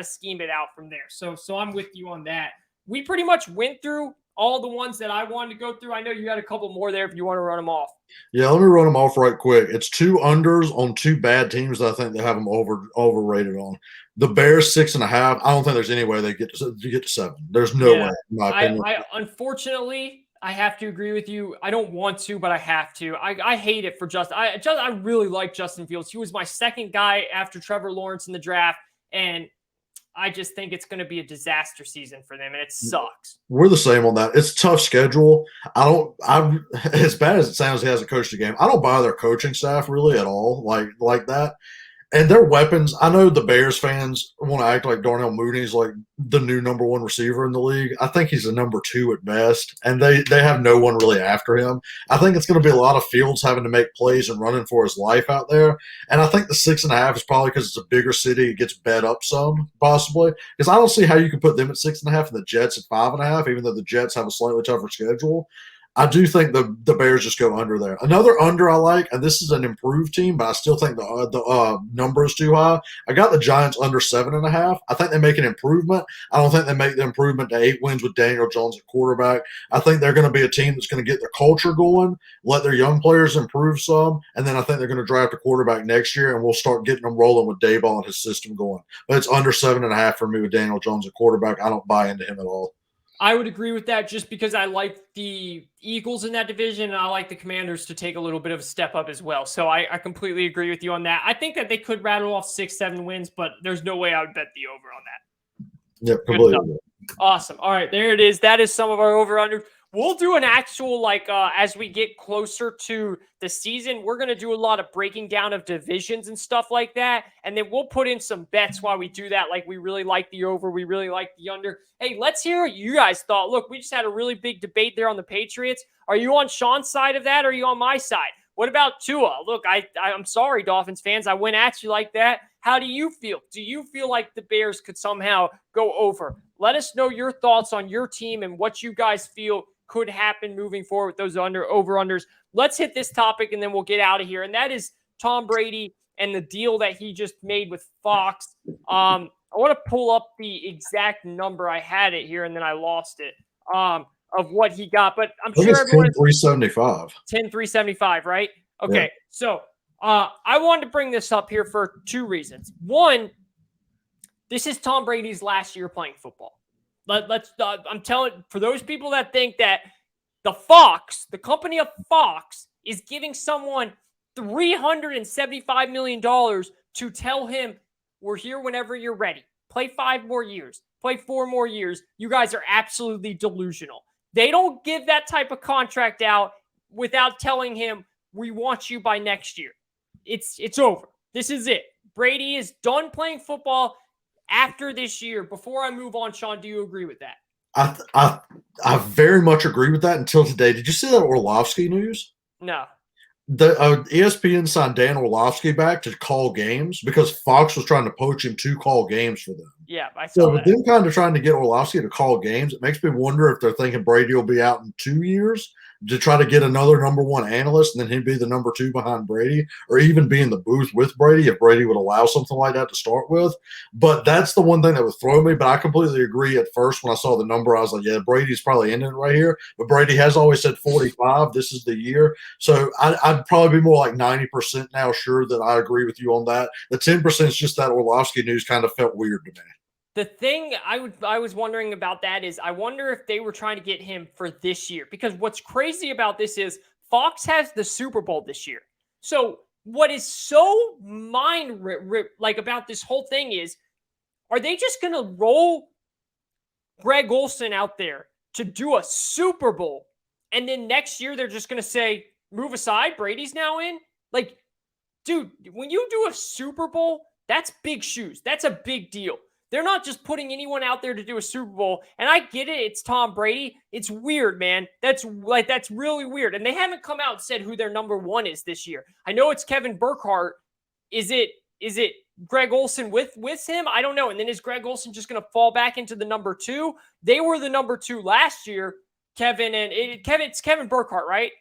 scheme it out from there. So I'm with you on that. We pretty much went through all the ones that I wanted to go through. I know you got a couple more there if you want to run them off. Yeah, let me run them off right quick. It's 2 unders on 2 bad teams that I think they have them overrated on. The Bears 6.5. I don't think there's any way they get to 7. There's no way, in my opinion. I unfortunately I have to agree with you. I don't want to, but I have to. I hate it for Justin. I really like Justin Fields. He was my second guy after Trevor Lawrence in the draft, and I just think it's going to be a disaster season for them, and it sucks. We're the same on that. It's a tough schedule. I'm as bad as it sounds, he hasn't coached a game. I don't buy their coaching staff really at all, like that. And their weapons, I know the Bears fans want to act like Darnell Mooney's like the new number 1 receiver in the league. I think he's a number 2 at best, and they have no one really after him. I think it's going to be a lot of Fields having to make plays and running for his life out there. And I think the 6.5 is probably because it's a bigger city. It gets bet up some, possibly. Because I don't see how you can put them at 6.5 and the Jets at 5.5, even though the Jets have a slightly tougher schedule. I do think the Bears just go under there. Another under I like, and this is an improved team, but I still think the number is too high. I got the Giants under 7.5. I think they make an improvement. I don't think they make the improvement to 8 wins with Daniel Jones at quarterback. I think they're going to be a team that's going to get their culture going, let their young players improve some, and then I think they're going to draft a quarterback next year, and we'll start getting them rolling with Daboll and his system going. But it's under 7.5 for me with Daniel Jones at quarterback. I don't buy into him at all. I would agree with that just because I like the Eagles in that division, and I like the Commanders to take a little bit of a step up as well. So I completely agree with you on that. I think that they could rattle off 6-7 wins, but there's no way I would bet the over on that. Yep, completely. Awesome. All right, there it is. That is some of our over-under. We'll do an actual, as we get closer to the season, we're going to do a lot of breaking down of divisions and stuff like that. And then we'll put in some bets while we do that. Like, we really like the over. We really like the under. Hey, let's hear what you guys thought. Look, we just had a really big debate there on the Patriots. Are you on Sean's side of that, or are you on my side? What about Tua? Look, I'm sorry, Dolphins fans. I went at you like that. How do you feel? Do you feel like the Bears could somehow go over? Let us know your thoughts on your team and what you guys feel could happen moving forward with those over-unders. Let's hit this topic, and then we'll get out of here. And that is Tom Brady and the deal that he just made with Fox. I want to pull up the exact number. I had it here, and then I lost it, of what he got. But I'm sure everyone – 10,375. 10,375, right? Okay, yeah. So I wanted to bring this up here for 2 reasons. One, this is Tom Brady's last year playing football. I'm telling, for those people that think that the company of Fox is giving someone $375 million to tell him, we're here whenever you're ready. Play 5 more years. Play 4 more years. You guys are absolutely delusional. They don't give that type of contract out without telling him, we want you by next year. It's over. This is it. Brady is done playing football after this year. Before I move on, Sean, do you agree with that? I very much agree with that until today. Did you see that Orlovsky news? No. The ESPN signed Dan Orlovsky back to call games because Fox was trying to poach him to call games for them. Yeah, I saw so that. with them kind of trying to get Orlovsky to call games, it makes me wonder if they're thinking Brady will be out in 2 years to try to get another number 1 analyst, and then he'd be the number 2 behind Brady, or even be in the booth with Brady if Brady would allow something like that to start with. But that's the one thing that would throw me. But I completely agree. At first, when I saw the number, I was like, yeah, Brady's probably ending it right here. But Brady has always said 45. This is the year. So I'd probably be more like 90% now sure that I agree with you on that. The 10% is just that Orlovsky news kind of felt weird to me. The thing I was wondering about that is I wonder if they were trying to get him for this year, because what's crazy about this is Fox has the Super Bowl this year. So what is so like about this whole thing is, are they just going to roll Greg Olsen out there to do a Super Bowl, and then next year they're just going to say, move aside, Brady's now in? Like, dude, when you do a Super Bowl, that's big shoes. That's a big deal. They're not just putting anyone out there to do a Super Bowl. And I get it. It's Tom Brady. It's weird, man. That's really weird. And they haven't come out and said who their number 1 is this year. I know it's Kevin Burkhardt. Is it Greg Olsen with him? I don't know. And then is Greg Olsen just going to fall back into the number 2? They were the number 2 last year, Kevin. And it's Kevin Burkhardt, right?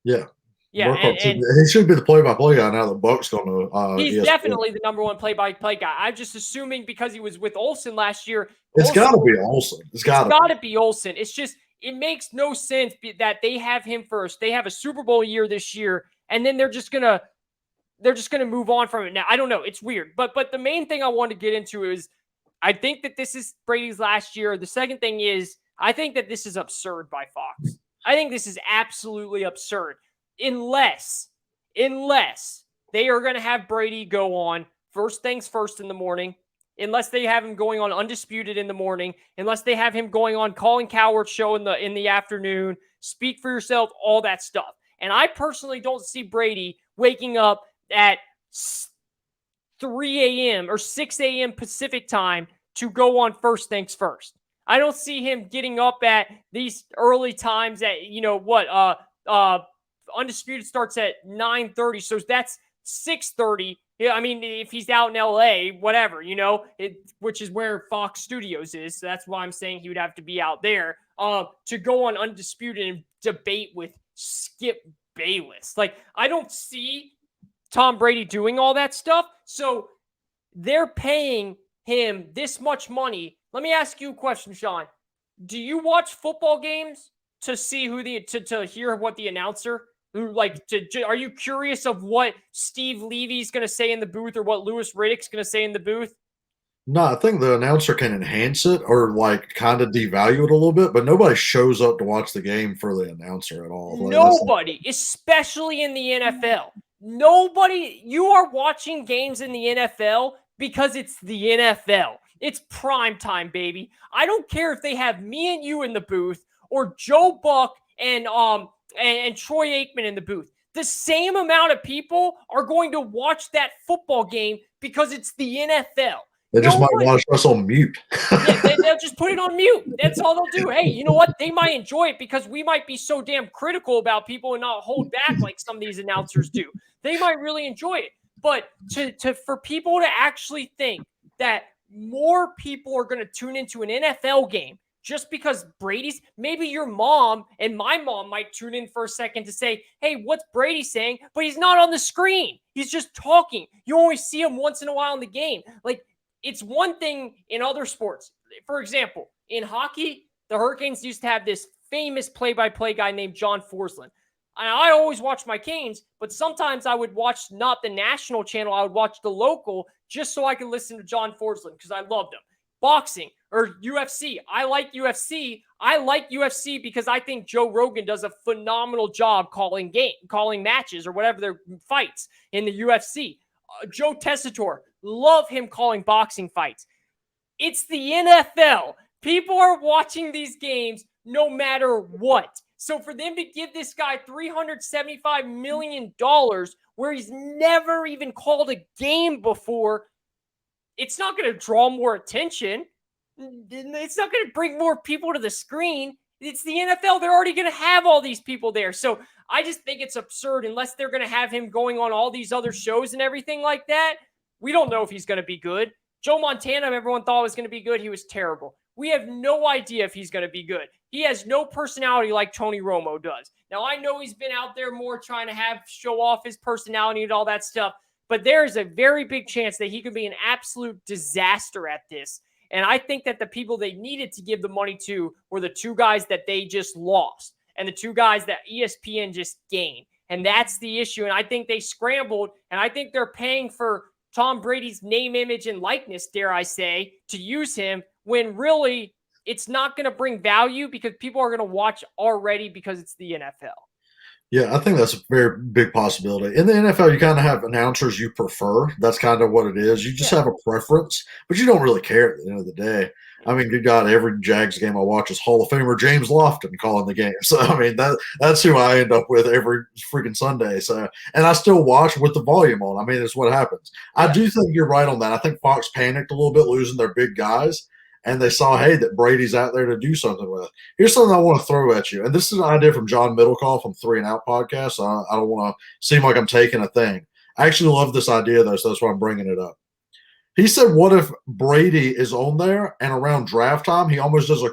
Yeah. Yeah, Burkhardt and he should be the play-by-play guy now that Buck's going to he's ESPN. definitely the number one play-by-play guy. I'm just assuming because he was with Olsen last year, It's got to be Olsen. It's got to be Olsen. It's just it makes no sense that they have him first. They have a Super Bowl year this year, and then they're just gonna move on from it. Now I don't know. It's weird, but the main thing I want to get into is I think that this is Brady's last year. The second thing is I think that this is absurd by Fox. I think this is absolutely absurd. Unless they are going to have Brady go on first things first in the morning, unless they have him going on Undisputed in the morning, unless they have him going on Colin Cowherd's show in the afternoon, Speak for Yourself, all that stuff. And I personally don't see Brady waking up at 3 a.m. or 6 a.m. Pacific time to go on first things first. I don't see him getting up at these early times at, Undisputed starts at 9:30, so that's 6:30. Yeah, I mean, if he's out in LA, whatever, which is where Fox Studios is. So that's why I'm saying he would have to be out there to go on Undisputed and debate with Skip Bayless. Like, I don't see Tom Brady doing all that stuff. So they're paying him this much money. Let me ask you a question, Sean. Do you watch football games to see to hear what the announcer are you curious of what Steve Levy's going to say in the booth or what Louis Riddick's going to say in the booth? No, I think the announcer can enhance it or kind of devalue it a little bit, but nobody shows up to watch the game for the announcer at all. Nobody, especially in the NFL. Nobody. You are watching games in the NFL because it's the NFL. It's prime time, baby. I don't care if they have me and you in the booth or Joe Buck and Troy Aikman in the booth. The same amount of people are going to watch that football game because it's the NFL. They just might watch us on mute. They'll just put it on mute. That's all they'll do. Hey, you know what? They might enjoy it because we might be so damn critical about people and not hold back like some of these announcers do. They might really enjoy it. But for people to actually think that more people are going to tune into an NFL game just because maybe your mom and my mom might tune in for a second to say, hey, what's Brady saying? But he's not on the screen. He's just talking. You only see him once in a while in the game. Like, it's one thing in other sports. For example, in hockey, the Hurricanes used to have this famous play-by-play guy named John Forsland. I always watch my Canes, but sometimes I would watch not the national channel. I would watch the local just so I could listen to John Forsland because I loved him. Boxing or UFC. I like UFC. I like UFC because I think Joe Rogan does a phenomenal job calling matches or whatever their fights in the UFC. Joe Tessitore, love him calling boxing fights. It's the NFL. People are watching these games no matter what. So for them to give this guy $375 million where he's never even called a game before, it's not going to draw more attention. It's not going to bring more people to the screen. It's the NFL. They're already going to have all these people there. So I just think it's absurd unless they're going to have him going on all these other shows and everything like that. We don't know if he's going to be good. Joe Montana, everyone thought was going to be good. He was terrible. We have no idea if he's going to be good. He has no personality like Tony Romo does. Now, I know he's been out there more trying to show off his personality and all that stuff, but there is a very big chance that he could be an absolute disaster at this. And I think that the people they needed to give the money to were the two guys that they just lost and the two guys that ESPN just gained. And that's the issue. And I think they scrambled, and I think they're paying for Tom Brady's name, image, and likeness, dare I say, to use him when really it's not going to bring value because people are going to watch already because it's the NFL. Yeah, I think that's a very big possibility. In the NFL, you kind of have announcers you prefer. That's kind of what it is. You just have a preference, but you don't really care at the end of the day. I mean, good God, every Jags game I watch is Hall of Famer James Lofton calling the game. So, I mean, that's who I end up with every freaking Sunday. So, and I still watch with the volume on. I mean, it's what happens. I do think you're right on that. I think Fox panicked a little bit losing their big guys, and they saw, hey, that Brady's out there to do something with. Here's something I want to throw at you. And this is an idea from John Middlecoff from 3 and Out podcast. So I don't want to seem like I'm taking a thing. I actually love this idea, though, so that's why I'm bringing it up. He said, "What if Brady is on there and around draft time, he almost does a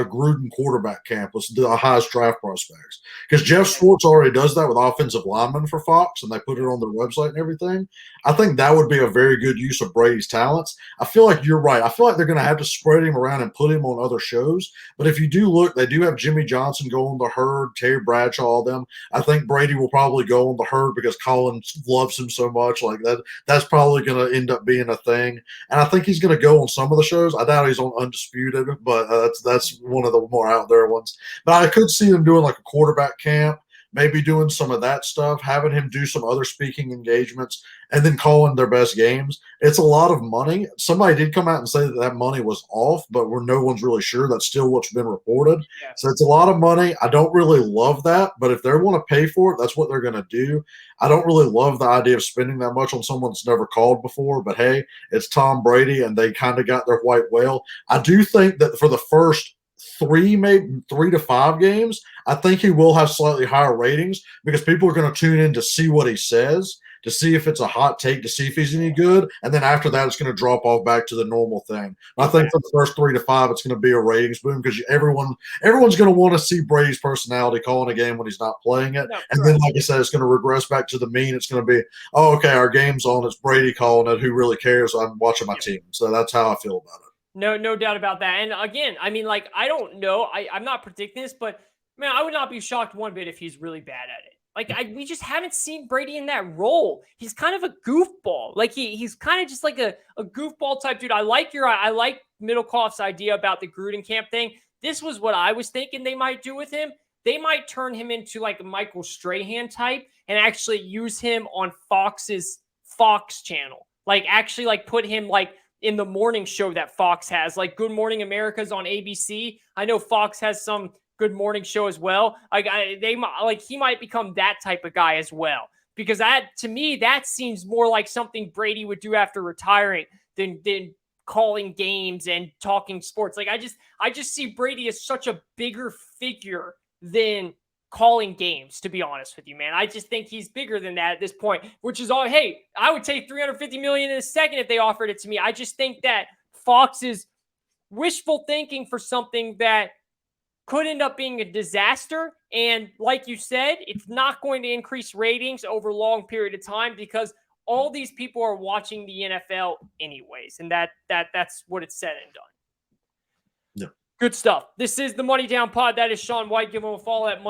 Gruden quarterback camp with the highest draft prospects? Because Jeff Schwartz already does that with offensive linemen for Fox, and they put it on their website and everything. I think that would be a very good use of Brady's talents. I feel like you're right. I feel like they're going to have to spread him around and put him on other shows. But if you do look, they do have Jimmy Johnson go on the Herd, Terry Bradshaw, all them. I think Brady will probably go on the Herd because Colin loves him so much. Like that, that's probably going to end up being a thing. And I think he's going to go on some of the shows. I doubt he's on Undisputed, but that's one of the more out there ones. But I could see them doing like a quarterback camp, maybe doing some of that stuff, having him do some other speaking engagements, and then calling their best games. It's a lot of money. Somebody did come out and say that that money was off, but no one's really sure. That's still what's been reported. Yeah. So it's a lot of money. I don't really love that, but if they want to pay for it, that's what they're going to do. I don't really love the idea of spending that much on someone that's never called before, but hey, it's Tom Brady, and they kind of got their white whale. I do think that for the first maybe 3 to 5 games, I think he will have slightly higher ratings because people are going to tune in to see what he says, to see if it's a hot take, to see if he's any good. And then after that, it's going to drop off back to the normal thing. I think for the first 3 to 5, it's going to be a ratings boom because everyone's going to want to see Brady's personality calling a game when he's not playing it. And then, like I said, it's going to regress back to the mean. It's going to be, oh, okay, our game's on. It's Brady calling it. Who really cares? I'm watching my team. So that's how I feel about it. No doubt about that. And again, I mean, like, I don't know. I'm not predicting this, but man, I would not be shocked one bit if he's really bad at it. Like, we just haven't seen Brady in that role. He's kind of a goofball. Like, he's kind of just like a goofball type dude. I like Middlecoff's idea about the Gruden camp thing. This was what I was thinking they might do with him. They might turn him into like a Michael Strahan type and actually use him on Fox's Fox channel. Like, actually, like, put him like in the morning show that Fox has, like Good Morning America's on ABC. I know Fox has some Good Morning show as well. He might become that type of guy as well, because to me, that seems more like something Brady would do after retiring than calling games and talking sports. Like, I just see Brady as such a bigger figure than calling games, to be honest with you, man. I just think he's bigger than that at this point, which is all, hey, I would take $350 million in a second if they offered it to me. I just think that Fox is wishful thinking for something that could end up being a disaster. And like you said, it's not going to increase ratings over a long period of time because all these people are watching the NFL anyways. And that's what it's said and done. Yeah. Good stuff. This is the Money Down Pod. That is Sean White. Give him a follow at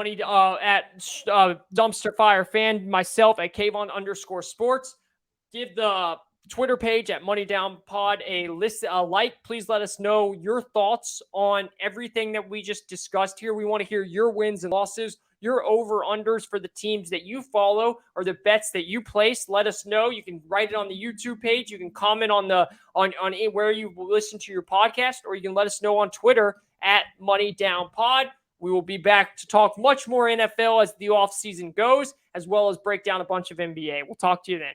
Dumpster Fire Fan. Myself at Kayvon_sports. Give the Twitter page at Money Down Pod a like. Please let us know your thoughts on everything that we just discussed here. We want to hear your wins and losses, your over-unders for the teams that you follow or the bets that you place. Let us know. You can write it on the YouTube page. You can comment on where you listen to your podcast, or you can let us know on Twitter at Money Down Pod. We will be back to talk much more NFL as the offseason goes, as well as break down a bunch of NBA. We'll talk to you then.